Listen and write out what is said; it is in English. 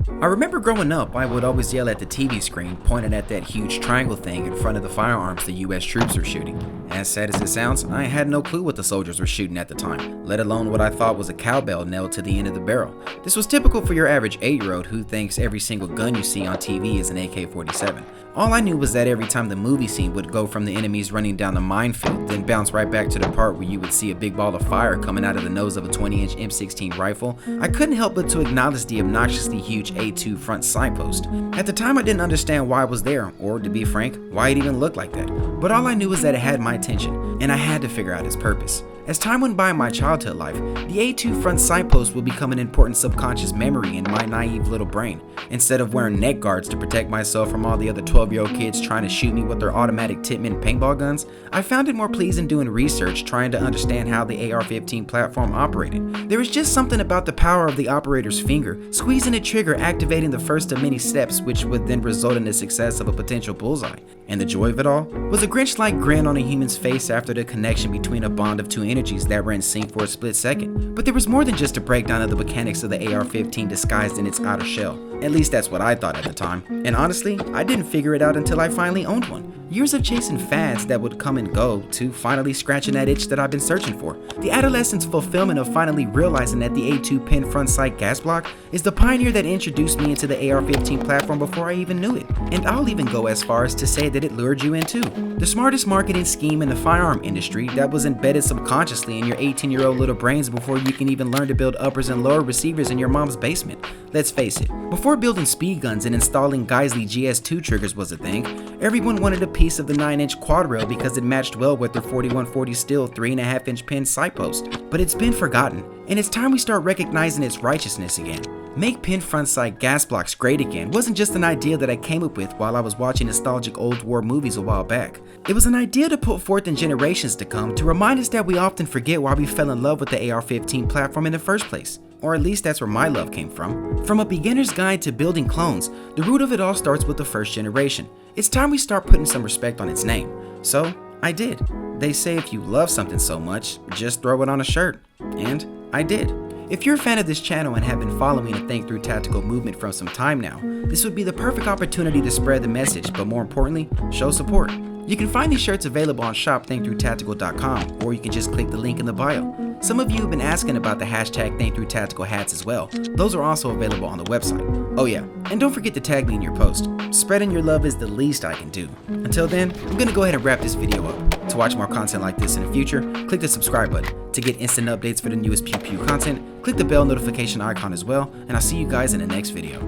I remember growing up, I would always yell at the TV screen, pointing at that huge triangle thing in front of the firearms the US troops were shooting. As sad as it sounds, I had no clue what the soldiers were shooting at the time, let alone what I thought was a cowbell nailed to the end of the barrel. This was typical for your average 8-year-old who thinks every single gun you see on TV is an AK-47. All I knew was that every time the movie scene would go from the enemies running down the minefield, then bounce right back to the part where you would see a big ball of fire coming out of the nose of a 20-inch M16 rifle, I couldn't help but to acknowledge the obnoxiously huge A2 front signpost. At the time I didn't understand why it was there, or to be frank, why it even looked like that. But all I knew was that it had my attention, and I had to figure out its purpose. As time went by in my childhood life, the A2 front signpost would become an important subconscious memory in my naive little brain. Instead of wearing neck guards to protect myself from all the other 12-year-old kids trying to shoot me with their automatic Titman paintball guns, I found it more pleasing doing research trying to understand how the AR-15 platform operated. There was just something about the power of the operator's finger, squeezing a trigger activating the first of many steps which would then result in the success of a potential bullseye. And the joy of it all was a Grinch-like grin on a human's face after the connection between a bond of two energies that were in sync for a split second. But there was more than just a breakdown of the mechanics of the AR-15 disguised in its outer shell. At least that's what I thought at the time. And honestly, I didn't figure it out until I finally owned one. Years of chasing fads that would come and go to finally scratching that itch that I've been searching for. The adolescent's fulfillment of finally realizing that the A2 pin front sight gas block is the pioneer that introduced me into the AR-15 platform before I even knew it. And I'll even go as far as to say that it lured you in too. The smartest marketing scheme in the firearm industry that was embedded subconsciously in your 18-year-old little brains before you can even learn to build uppers and lower receivers in your mom's basement. Let's face it, before building speed guns and installing Geisley GS2 triggers was a thing, everyone wanted a piece of the 9-inch quad rail because it matched well with their 4140 steel 3.5-inch pin sight post. But it's been forgotten, and it's time we start recognizing its righteousness again. Make pin front sight gas blocks great again wasn't just an idea that I came up with while I was watching nostalgic old war movies a while back. It was an idea to put forth in generations to come to remind us that we often forget why we fell in love with the AR-15 platform in the first place. Or at least that's where my love came from. From a beginner's guide to building clones, the root of it all starts with the first generation. It's time we start putting some respect on its name. So, I did. They say if you love something so much, just throw it on a shirt. And I did. If you're a fan of this channel and have been following the Think Through Tactical movement for some time now, this would be the perfect opportunity to spread the message, but more importantly, show support. You can find these shirts available on shopthinkthroughtactical.com, or you can just click the link in the bio. Some of you have been asking about the hashtag ThinkThroughTactical hats as well. Those are also available on the website. Oh yeah, and don't forget to tag me in your post. Spreading your love is the least I can do. Until then, I'm gonna go ahead and wrap this video up. To watch more content like this in the future, click the subscribe button. To get instant updates for the newest Pew Pew content, click the bell notification icon as well, and I'll see you guys in the next video.